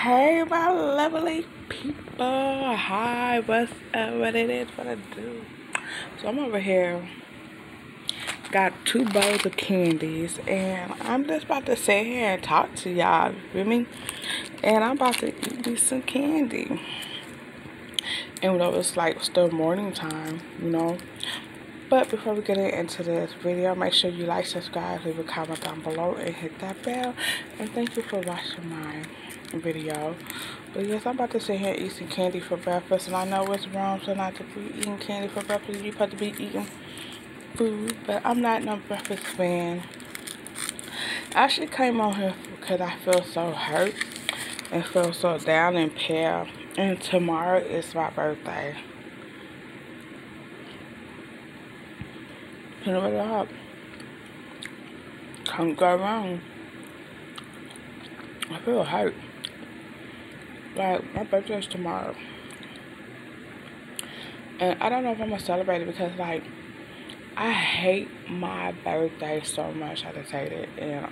Hey, my lovely people. Hi, what's up? What it is, what I do. So I'm over here, got 2 bowls of candies, and I'm just about to sit here and talk to y'all, you feel me? And I'm about to eat me some candy. And it's like still morning time, But before we get into this video, make sure you like, subscribe, leave a comment down below, and hit that bell. And thank you for watching my video. But yes, I'm about to sit here and eat some candy for breakfast. And I know it's wrong so not to be eating candy for breakfast. You're supposed to be eating food. But I'm not no breakfast fan. I actually came on here because I feel so hurt and feel so down and pale. And tomorrow is my birthday. Put it up. Can't go wrong. I feel hurt. Like, my birthday is tomorrow. And I don't know if I'm going to celebrate it because, like, I hate my birthday so much. I just hate it. And,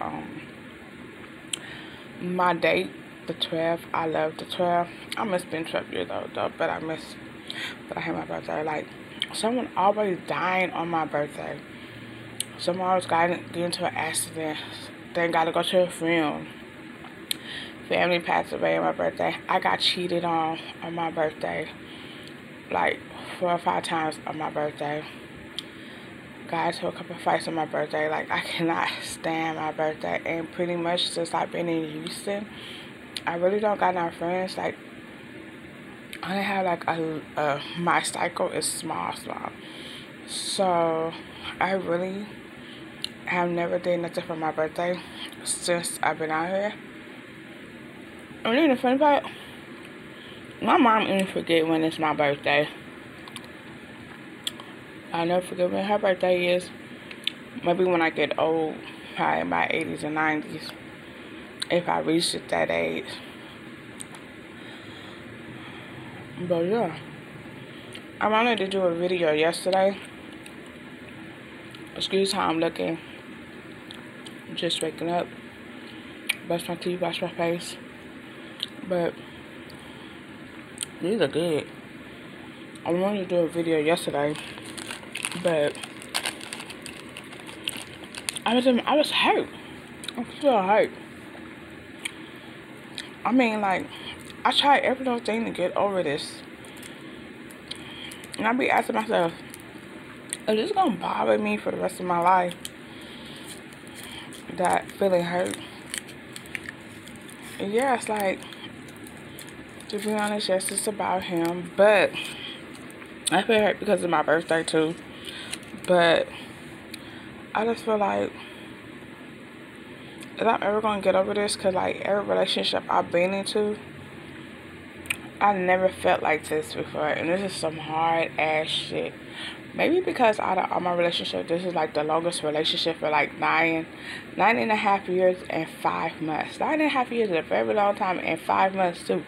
my date, the 12th, I love the 12th. I miss being 12 years old, though, but I hate my birthday. Like, someone always dying on my birthday. Someone always got into an accident. Then got to go to a funeral. Family passed away on my birthday. I got cheated on my birthday. Like 4 or 5 times on my birthday. Got into a couple of fights on my birthday. Like, I cannot stand my birthday. And pretty much since I've been in Houston, I really don't got no friends. Like, I only have like my cycle is small. So I really have never did nothing for my birthday since I've been out here. And then the funny part, my mom even forget when it's my birthday. I never forget when her birthday is. Maybe when I get old, probably in my 80s and 90s, if I reach that age. But yeah, I wanted to do a video yesterday. Excuse how I'm looking. Just waking up. Brush my teeth, wash my face. But these are good. I wanted to do a video yesterday, but I was hurt. I'm still hurt. I mean, like, I tried every little thing to get over this. And I be asking myself, is this gonna bother me for the rest of my life? That feeling hurt. And yeah, it's like, to be honest, yes, it's about him. But I feel hurt because of my birthday too. But I just feel like, is I'm ever gonna get over this? Cause like every relationship I've been into, I never felt like this before. And this is some hard ass shit. Maybe because out of all my relationships, this is like the longest relationship for like 9.5 years and 5 months. 9.5 years is a very long time, and 5 months too.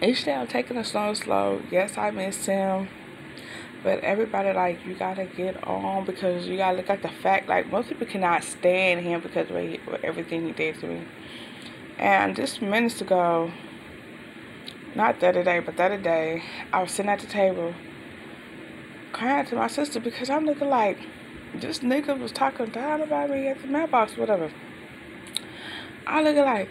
Each day I'm taking it slow. Yes, I miss him. But everybody, like, you gotta get on because you gotta look at the fact, like, most people cannot stand him because of everything he did to me. And just minutes ago, not the other day, but the other day, I was sitting at the table crying to my sister because I'm looking like, this nigga was talking down about me at the mailbox, whatever. I look like,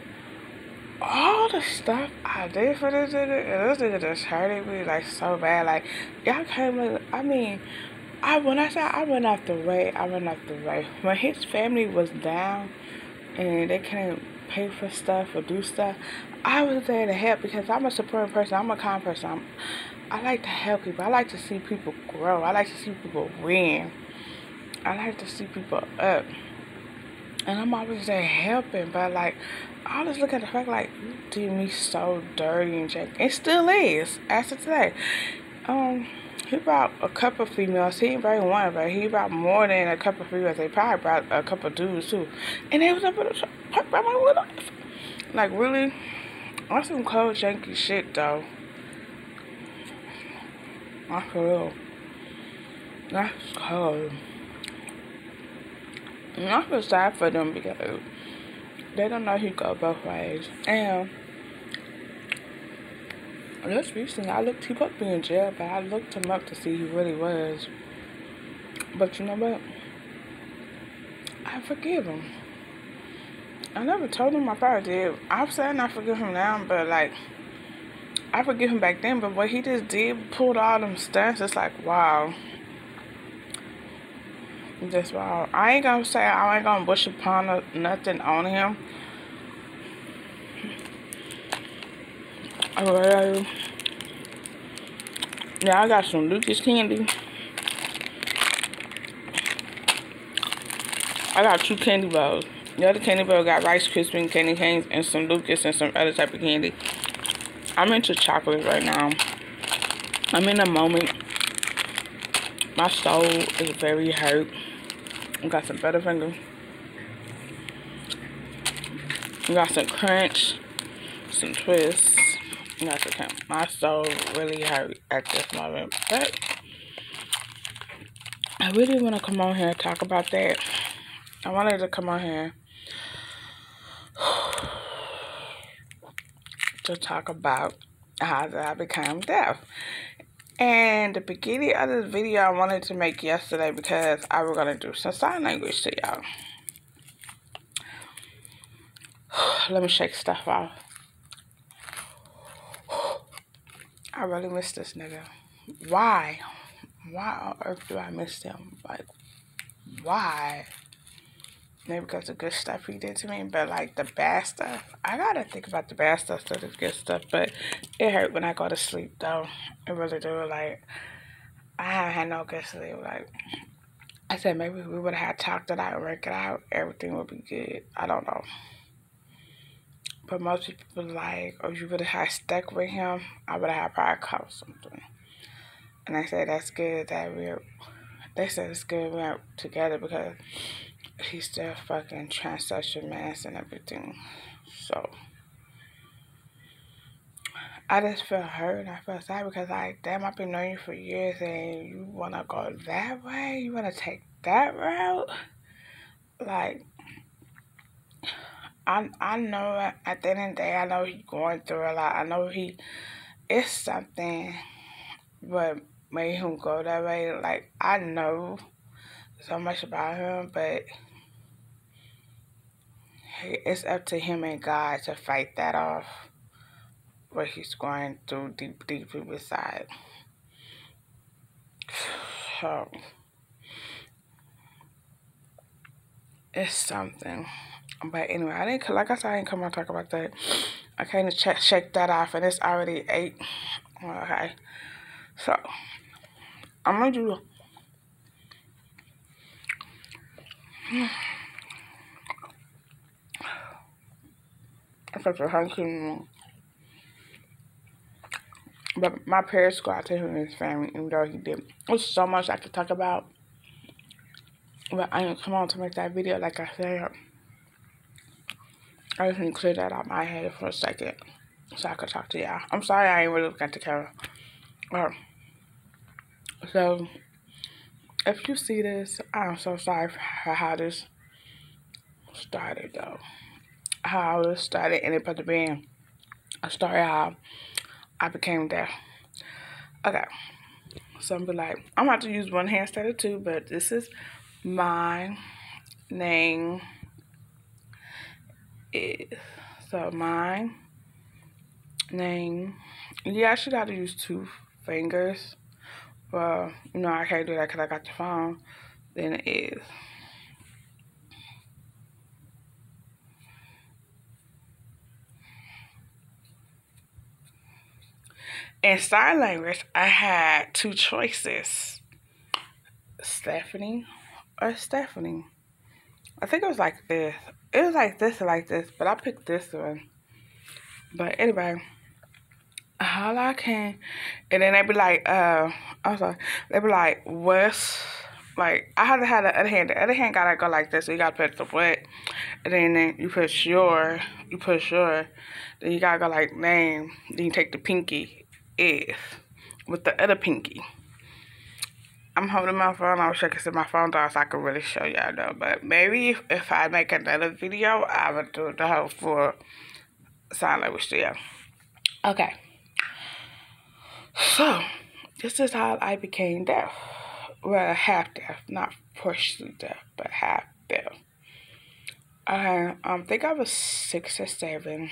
all the stuff I did for this nigga, and this nigga just hurted me, like, so bad. Like, y'all came, I mean, when I said I went off the way. When his family was down and they couldn't pay for stuff or do stuff, I was there to help because I'm a supporting person. I'm a kind person. I like to help people. I like to see people grow. I like to see people win. I like to see people up. And I'm always there helping, but like, I always look at the fact like, you did me so dirty and janky. It still is, as of today. He brought a couple of females. He didn't bring one, but he brought more than a couple of females. They probably brought a couple of dudes too. And they was up in the park by my window. Like, really? That's some cold, janky shit, though. Not for real. That's cold. And I feel sad for them because They don't know he go both ways. And just recently, he supposed to be in jail, but I looked him up to see who he really was. But you know what? I forgive him. I never told him I probably did. I'm saying I forgive him now, but like, I forgive him back then, but what he just did, pulled all them stunts, it's like, wow. Just wow. I ain't gonna say I ain't gonna wish upon nothing on him. Yeah, I got some Lucas candy. I got 2 candy bars. The other candy bar got Rice Krispies, candy canes, and some Lucas and some other type of candy. I'm into chocolate right now. I'm in a moment. My soul is very hurt. I got some Butterfinger. I got some Crunch, some Twists. I got some. My soul really hurt at this moment, but I really want to come on here and talk about that. I wanted to come on here to talk about how I became deaf. And the beginning of this video I wanted to make yesterday because I was going to do some sign language to y'all. Let me shake stuff off. I really miss this nigga. Why? Why on earth do I miss him? Like, why? Maybe because of the good stuff he did to me, but like the bad stuff, I gotta think about the bad stuff to the good stuff, but it hurt when I go to sleep though. It really do. Like, I haven't had no good sleep. Like, I said maybe we would have talked it out and worked it out, everything would be good. I don't know. But most people like, oh, you would have stuck with him, I would have probably caught something. And I said that's good that they said it's good we're together because he's still fucking transsexual mass and everything. So I just feel hurt and I feel sad because like, damn, I've been knowing you for years and you wanna go that way? You wanna take that route? Like, I know at the end of the day, I know he's going through a lot. I know it's something what made him go that way. Like, I know so much about him, but it's up to him and God to fight that off, what he's going through deep inside. So, it's something. But anyway, like I said, I didn't come on to talk about that. I came to check that off, and it's already 8. Okay. So, I'm going to do... I'm such a hungry. But my parents go out to him and his family, even though he did. There's so much I could talk about. But I didn't come on to make that video, like I said. I just need to clear that out my head for a second so I could talk to y'all. I'm sorry I ain't really looking at the camera. So, if you see this, I'm so sorry for how this started, though. How this started and it put the band. I started how I became deaf. Okay. So I'm like, I'm about to use one hand instead of 2, but this is my name. So my name. You actually got to use 2 fingers. Well, you know, I can't do that because I got the phone. Then it is. In sign language, I had 2 choices. Stephanie or Stephanie. I think it was like this. It was like this or like this, but I picked this one. But anyway, all I can, and then they be like, I'm sorry, they be like, what's, like, I had to have the other hand. The other hand gotta go like this. So you gotta put the what, and then you push your, then you gotta go like name. Then you take the pinky, is, with the other pinky. I'm holding my phone. I wish I could see my phone down so I could really show y'all though. But maybe if I make another video, I would do the whole full sign language video. Okay. So, this is how I became deaf. Well, half deaf. Not partially deaf, but half deaf. I think I was 6 or 7.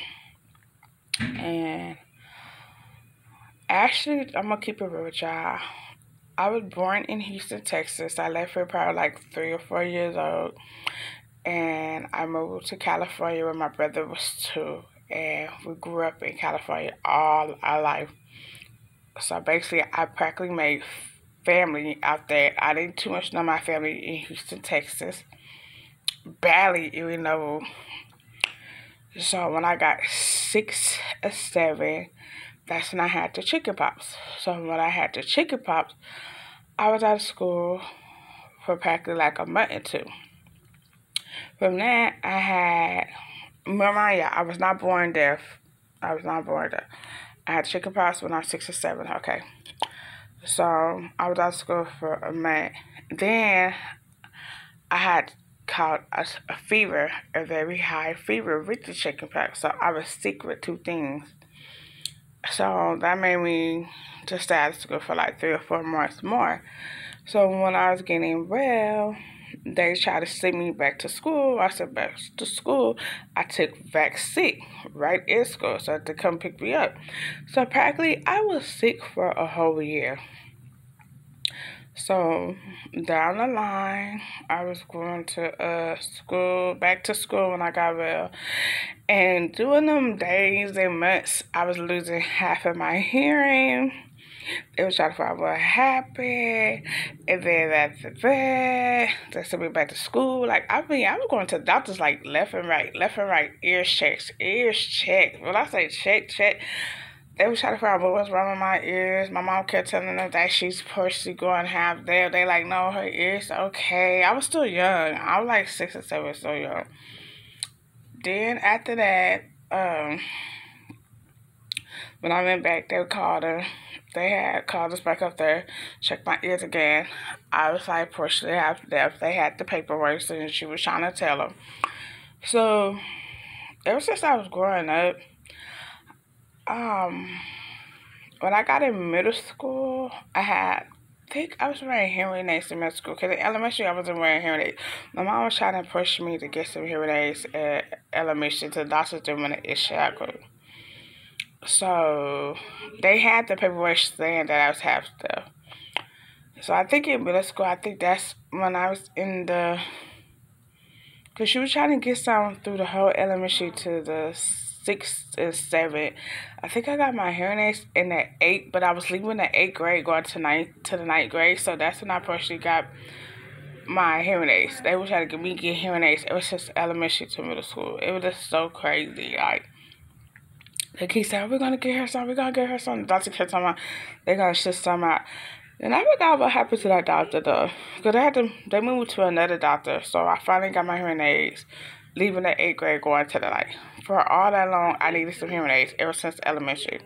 And actually, I'm going to keep it real with y'all. I was born in Houston, Texas. I left here probably like 3 or 4 years old. And I moved to California when my brother was 2. And we grew up in California all our life. So basically, I practically made family out there. I didn't too much know my family in Houston, Texas. Barely even know. So when I got 6 or 7, that's when I had the chicken pox. So when I had the chicken pox, I was out of school for practically like a month or 2. From that, I had, I was not born deaf. I had chicken pox when I was 6 or 7, okay. So I was out of school for a month. Then I had caught a fever, a very high fever with the chicken pox. So I was sick with 2 things. So that made me just stay out of school for like 3 or 4 months more. So when I was getting well, they tried to send me back to school. I said back to school. I took back sick right in school, so they come pick me up. So practically, I was sick for a whole year. So down the line, I was going to back to school when I got well. And during them days and months, I was losing half of my hearing. They was trying to find out what happened. And then after that, they sent me back to school. Like, I was going to the doctors like left and right, ears checked. When I say check, they was trying to find out what was wrong with my ears. My mom kept telling them that she's partially going to have them. They like, no, her ears okay. I was still young. I was like 6 or 7, so young. Then after that, when I went back, they called her. They had called us back up there, checked my ears again. I was like partially half deaf. They had the paperwork, and she was trying to tell them. So ever since I was growing up, when I got in middle school, I think I was wearing hearing aids in middle school. Because in elementary, I wasn't wearing hearing aids. My mom was trying to push me to get some hearing aids at elementary to the doctors didn't want to issue out. So they had the paperwork saying that I was half deaf. So I think in middle school, I think that's when I was in the, because she was trying to get something through the whole elementary to the 6th and 7th. I think I got my hearing aids in the 8th, but I was leaving the 8th grade going to the 9th grade. So that's when I personally got my hearing aids. They were trying to get me hearing aids ever since elementary to middle school. It was just so crazy. Like, they keep saying, we're going to get her some, we're going to get her some. The doctor kept talking about, they're going to shit some out. And I forgot what happened to that doctor, though. Because they moved to another doctor. So I finally got my hearing aids, leaving the 8th grade, going to the 9th. For all that long, I needed some hearing aids ever since elementary.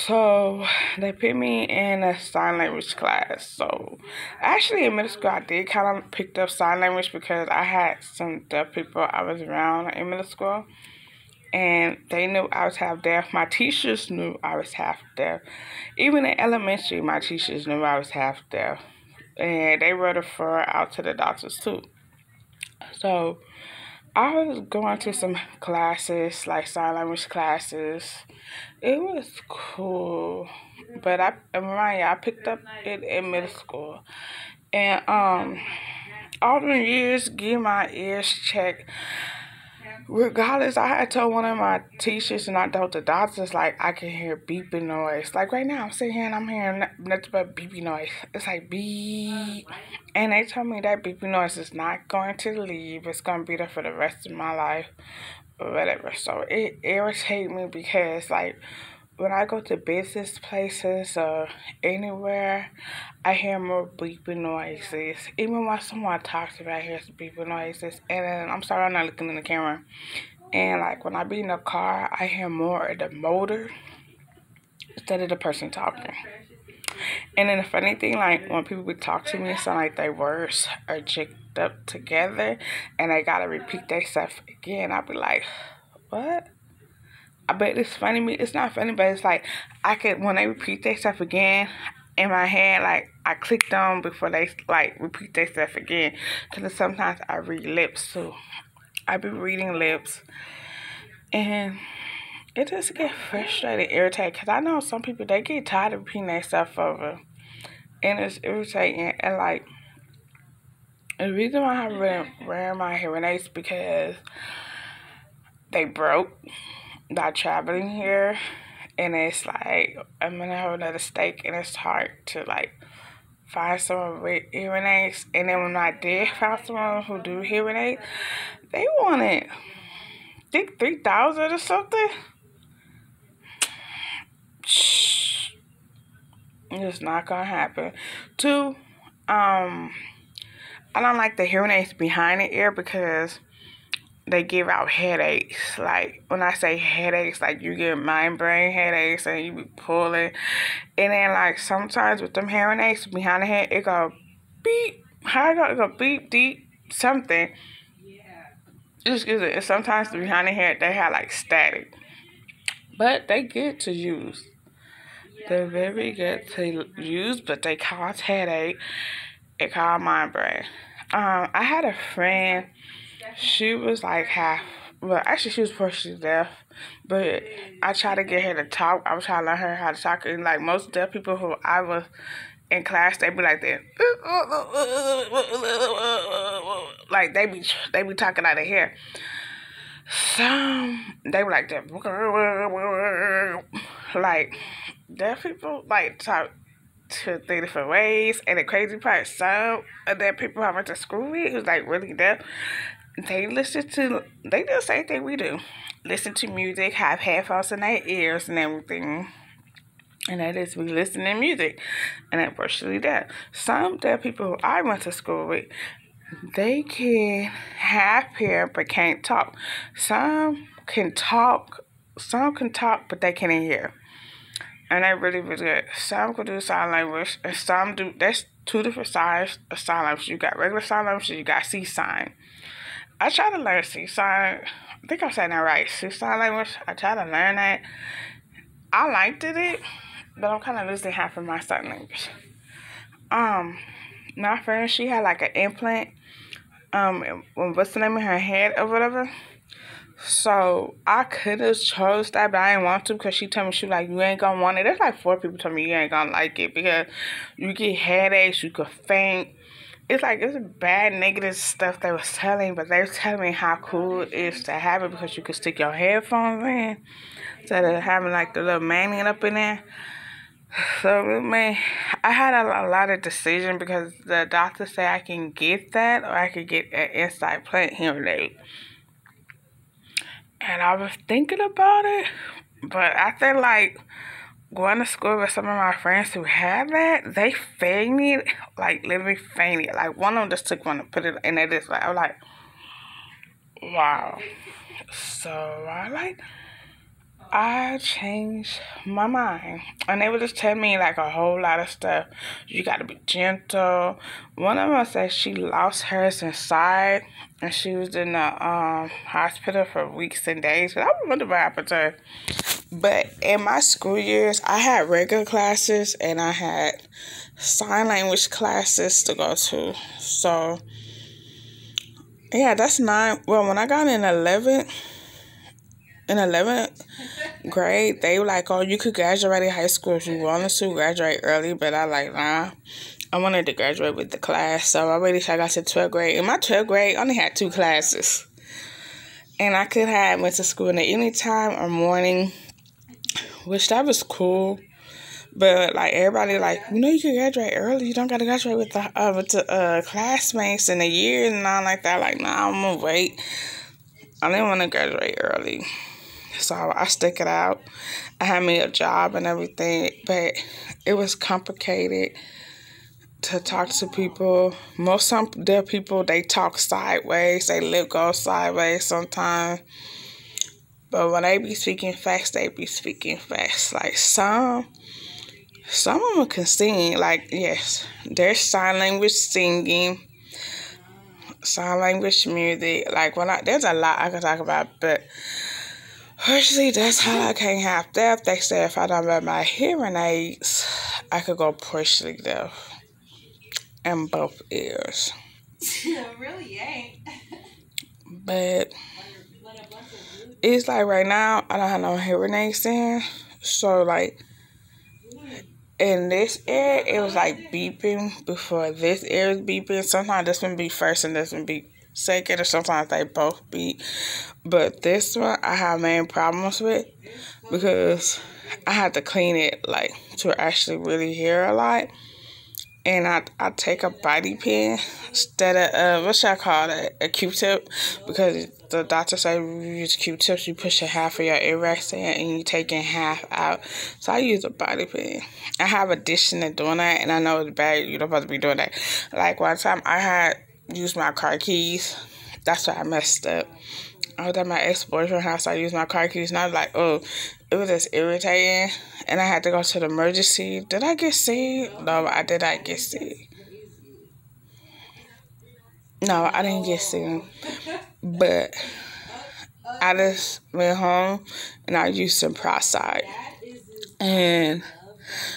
So they put me in a sign language class. So actually in middle school, I did kind of picked up sign language because I had some deaf people I was around in middle school. And they knew I was half deaf. My teachers knew I was half deaf. Even in elementary, my teachers knew I was half deaf. And they wrote a refer out to the doctors too. So I was going to some classes, like sign language classes. It was cool. But I picked up it in middle school. And all the years, getting my ears checked. Regardless, I had told one of my teachers and I told the doctors, like, I can hear beeping noise. Like, right now, I'm sitting here and I'm hearing nothing but beeping noise. It's like, beep. And they told me that beeping noise is not going to leave. It's going to be there for the rest of my life or whatever. So, it irritates me because, like, when I go to business places or anywhere, I hear more beeping noises. Even when someone talks to me, I hear some beeping noises. And then, I'm sorry, I'm not looking in the camera. And like when I be in the car, I hear more of the motor instead of the person talking. And then the funny thing, like, when people would talk to me, it sound like their words are jigged up together, and they gotta repeat themselves again. I'd be like, what? I bet it's funny. It's not funny, but it's like, when they repeat themselves again, in my head, like, I clicked on before they, like, repeat themselves again. Because sometimes I read lips, too. I be reading lips. And it just get frustrated, irritated. Because I know some people, they get tired of repeating themselves over. And it's irritating. And, like, the reason why I wear my hearing aids because they broke by traveling here. And it's like, I'm in a whole other state, and it's hard to, like, find someone with hearing aids. And then when I did find someone who do hearing aids, they wanted, I think, $3,000 or something. It's not gonna happen. Two, I don't like the hearing aids behind the ear because they give out headaches. Like, when I say headaches, like, you get brain headaches and you be pulling. And then, like, sometimes with them hearing aids behind the head, it go beep. How it go? It go beep, deep, something. Excuse it. And sometimes behind the head, they have, like, static. But they good to use. They're very good to use, but they cause headache. It cause brain. I had a friend. She was like actually she was partially deaf, but I tried to get her to talk. I was trying to learn her how to talk, and like most deaf people who I was in class, they be like that, like they be talking out of here. Some they were like that, like deaf people like talk to 3 different ways. And the crazy part, some of the people I went to school with who's like really deaf, they do the same thing we do. Listen to music, have headphones in their ears and everything. And that is we listening to music. And they're partially deaf. Some deaf people who I went to school with, they can have hair but can't talk. Some can talk, but they can't hear. And they're really, really good. Some can do sign language, and some do. There's 2 different sides of sign language. You got regular sign language, and you got C sign. I tried to learn C sign. I think I'm saying that right. C sign language. I tried to learn that. I liked it, but I'm kind of losing half of my sign language. My friend, she had like an implant. What's the name of her head or whatever. So I could have chose that, but I didn't want to because she told me, she was like, you ain't gonna want it. There's like 4 people told me you ain't gonna like it because you get headaches, you could faint. It's like, it's bad negative stuff they was telling, but they was telling me how cool it is to have it because you could stick your headphones in instead of having like the little magnet up in there. So I had a lot of decision because the doctor said I can get that or I could get an inside plant hearing aid. And I was thinking about it, but after like going to school with some of my friends who had that, they fainted, like literally fainted. Like one of them just took one and put it in there. Just like, I was like, wow. So I changed my mind. And they would just tell me like a whole lot of stuff. You got to be gentle. One of them said she lost hers inside. And she was in the hospital for weeks and days. But I wonder what happened to her. But in my school years, I had regular classes. And I had sign language classes to go to. So, yeah, that's 9. Well, when I got in 11th grade, they were like, oh, you could graduate high school if you wanted to graduate early, but I like, nah, I wanted to graduate with the class, so I waited till I got to 12th grade. In my 12th grade, I only had 2 classes, and I could have went to school in the evening time or morning, which that was cool, but like everybody like, you know, you can graduate early, you don't got to graduate with the classmates in a year and all like that. Like, nah, I'm gonna wait. I didn't want to graduate early. So I stuck it out. I had me a job and everything, but it was complicated to talk to people. Some deaf people, they talk sideways. They lip go sideways sometimes. But when they be speaking fast, they be speaking fast. Like some Some of them can sing. Like, yes, there's sign language singing, sign language music. Like, there's a lot I can talk about, but personally, that's how I can't have deaf. They say if I don't wear my hearing aids, I could go partially deaf in both ears. Really ain't. But it's like right now, I don't have no hearing aids in. So, like, in this ear, it was like beeping before this ear is beeping. Sometimes this one be first and this one be second, or sometimes they both beep. But this one, I have main problems with because I had to clean it, like, to actually really hear a lot. And I take a body pen instead of, what should I call it, a Q-tip, because the doctor said you use Q-tips, you push a half of your earwax in and you taking half out. So I use a body pen. I have addiction to doing that, and I know it's bad. You're not supposed to be doing that. Like, one time I had used my car keys. That's why I messed up. I was at my ex-boyfriend's house. I used my car keys, and I was like, oh, it was just irritating. And I had to go to the emergency. Did I get sick? No, I did not get sick. No, I didn't get sick. But I just went home, and I used some Proside. And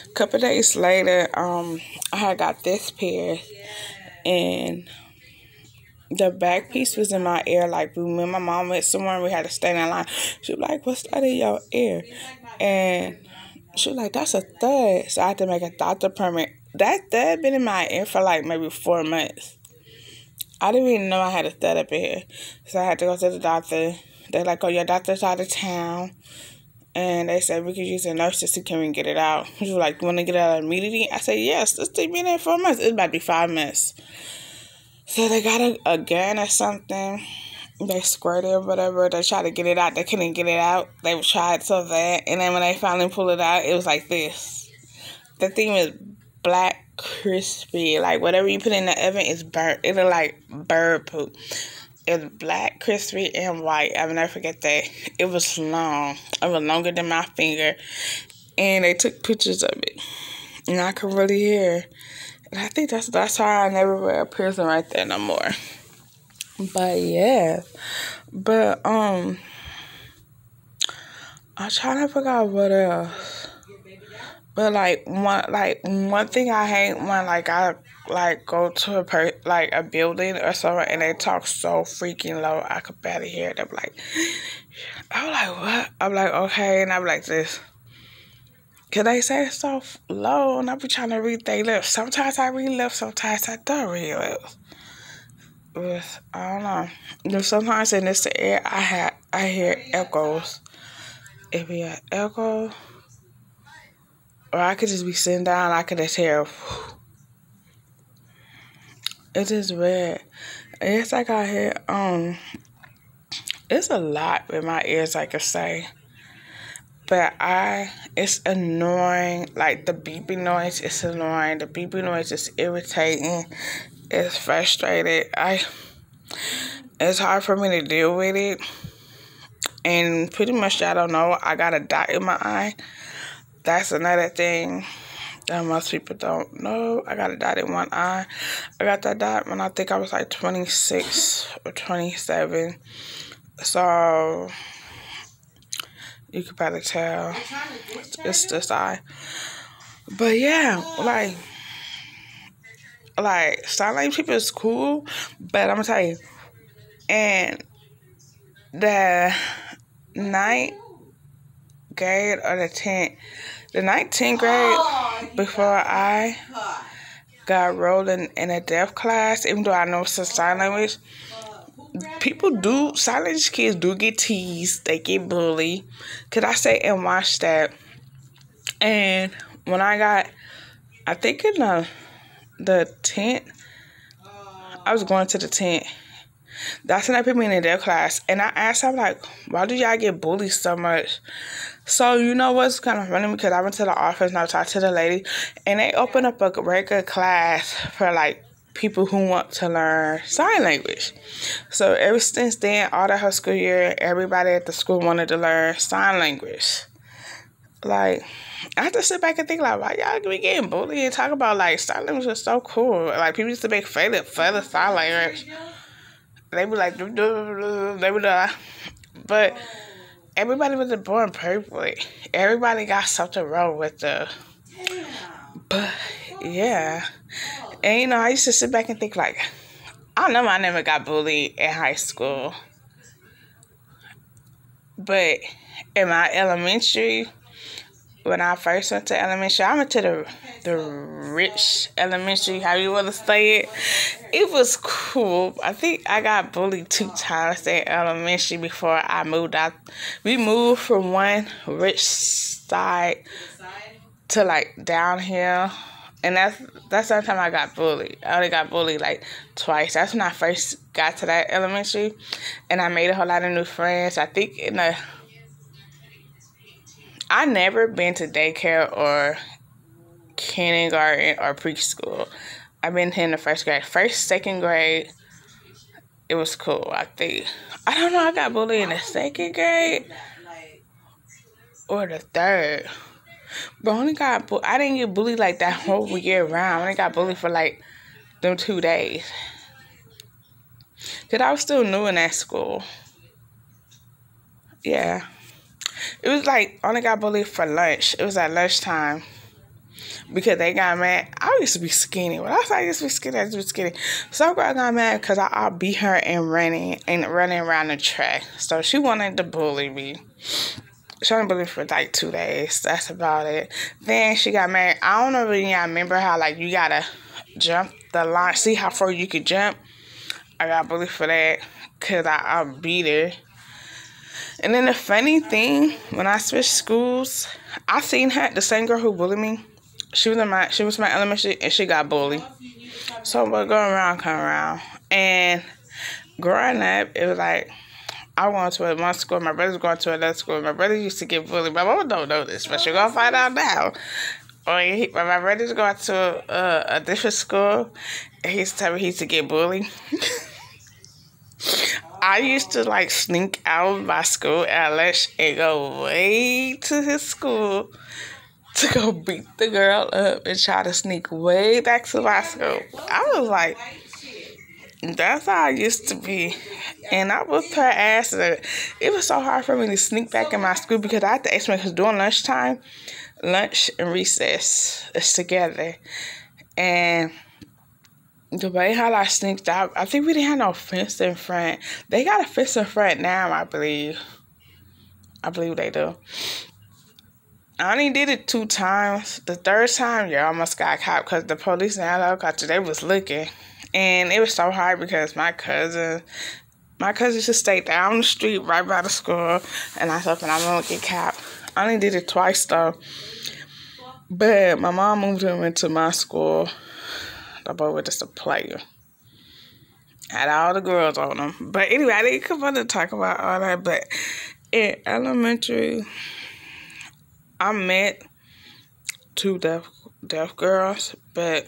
a couple days later, I had got this pair, and the back piece was in my ear. Like, me and my mom went somewhere and we had to stand in line. She was like, what's that in your ear? And she was like, that's a thud. So I had to make a doctor permit. That thud been in my ear for like maybe 4 months. I didn't even know I had a thud up in here. So I had to go to the doctor. They're like, oh, your doctor's out of town. And they said, we could use a nurse to see can we get it out. She was like, you want to get it out immediately? I said, yes, this thing been there 4 months. It's about to be 5 months. So they got a gun or something. They squirted or whatever. They tried to get it out. They couldn't get it out. They tried so bad. And then when they finally pulled it out, it was like this. The thing was black, crispy. Like, whatever you put in the oven is burnt. It looked like bird poop. It was black, crispy, and white. I will never forget that. It was long. It was longer than my finger. And they took pictures of it. And I could really hear. And I think that's why I never wear a piercing right there no more. But yeah. But I'm trying to figure out what else. But one thing I hate when I go to a building or something and they talk so freaking low I could barely hear them. Like, I'm like, what? I'm like, okay, and I'm like this. Cause they say so low, and I be trying to read their lips. Sometimes I read lips, sometimes I don't read lips. I don't know. Sometimes in this air, I hear echoes. It be an echo, or I could just be sitting down, I could just hear. It's just weird. It's like I hear it's a lot with my ears I could say. But it's annoying. Like, the beeping noise is annoying. The beeping noise is irritating. It's frustrating. It's hard for me to deal with it. And pretty much, I don't know, I got a dot in my eye. That's another thing that most people don't know. I got a dot in one eye. I got that dot when I think I was like 26 or 27. So you could probably tell it's this eye. But yeah, like sign language people is cool, but I'm gonna tell you, and the 9th grade or the 10th grade, before I got rolled in a deaf class, even though I know some sign language, sign language kids do get teased, they get bullied. Cause I sat and watched that, and when I think in the 10th, I was going to the 10th. That's when they put me in a deaf class, and I asked them, like, why do y'all get bullied so much? So, you know what's kind of funny? Because I went to the office and I talked to the lady, and they opened up a regular class for, like, people who want to learn sign language. So, ever since then, all the whole school year, everybody at the school wanted to learn sign language. Like, I have to sit back and think, like, why y'all be getting bullied and talk about, like, sign language was so cool. Like, people used to make fun of sign language. They be like, they would, but everybody wasn't born perfectly. Everybody got something wrong with the, but, yeah. And, you know, I used to sit back and think, like, I know I never got bullied in high school. But in my elementary, when I first went to elementary, I went to the rich elementary, how you want to say it. It was cool. I think I got bullied 2 times in elementary before I moved out. We moved from one rich side to like down here. And that's the only time I got bullied. I only got bullied like twice. That's when I first got to that elementary. And I made a whole lot of new friends. I think I never been to daycare or kindergarten or preschool. I've been here in the first grade. Second grade, it was cool, I think. I don't know, I got bullied in the second grade or the third. But I didn't get bullied like that whole year round. I only got bullied for like them 2 days. Because I was still new in that school. Yeah. It was like, only got bullied for lunch. It was at lunchtime. Because they got mad. I used to be skinny. When I say I used to be skinny, I used to be skinny. Some girl got mad because I beat her and running around the track. So she wanted to bully me. She only bullied me for like 2 days. That's about it. Then she got mad. I don't know if y'all remember how like you gotta jump the line. See how far you could jump? I got bullied for that because I beat her. And then the funny thing, when I switched schools, I seen her, the same girl who bullied me. She was my elementary, and she got bullied. So what going around, come around. And growing up, it was like, I went to one school, my brother's going to another school. My brother used to get bullied. My mama don't know this, but you're going to find out now. My brother's going to a different school, and he used to tell me he used to get bullied. I used to like sneak out of my school at lunch and go way to his school to go beat the girl up and try to sneak way back to my school. I was like, that's how I used to be. And I whooped her ass. It was so hard for me to sneak back in my school because I had to explain, because during lunchtime, lunch and recess is together. And the way how I sneaked out, I think we didn't have no fence in front. They got a fence in front now, I believe. I believe they do. I only did it 2 times. The third time, I almost got caught because the police and got you. They was looking. And it was so hard because my cousin used to stay down the street right by the school. And I thought, I'm going to get caught. I only did it twice, though. But my mom moved him into my school. The boy was just a player. Had all the girls on him. But anyway, I didn't come on to talk about all that. But in elementary, I met 2 deaf girls, but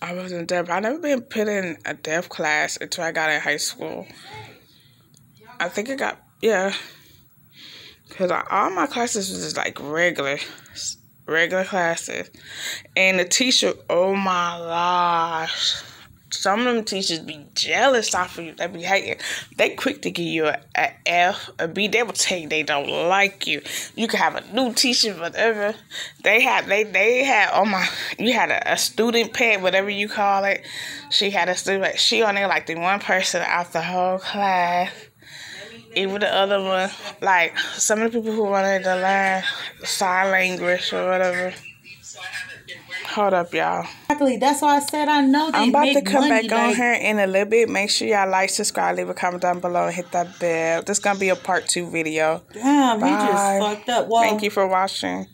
I wasn't deaf. I never been put in a deaf class until I got in high school. I think because all my classes was just like regular classes. And the teacher, oh my gosh, some of them teachers be jealous off of you. They be hating. They quick to give you a F, a B. They will tell you they don't like you. You can have a new teacher, whatever. You had a student pet, whatever you call it. She had a student. She only like the one person out the whole class. Even the other one, like some of the people who wanted to learn sign language or whatever. Hold up, y'all. Exactly. That's why I said I know they I'm about make to come money, back on here in a little bit. Make sure y'all like, subscribe, leave a comment down below, and hit that bell. This is going to be a part 2 video. Damn, Bye. you just fucked up. Well, thank you for watching.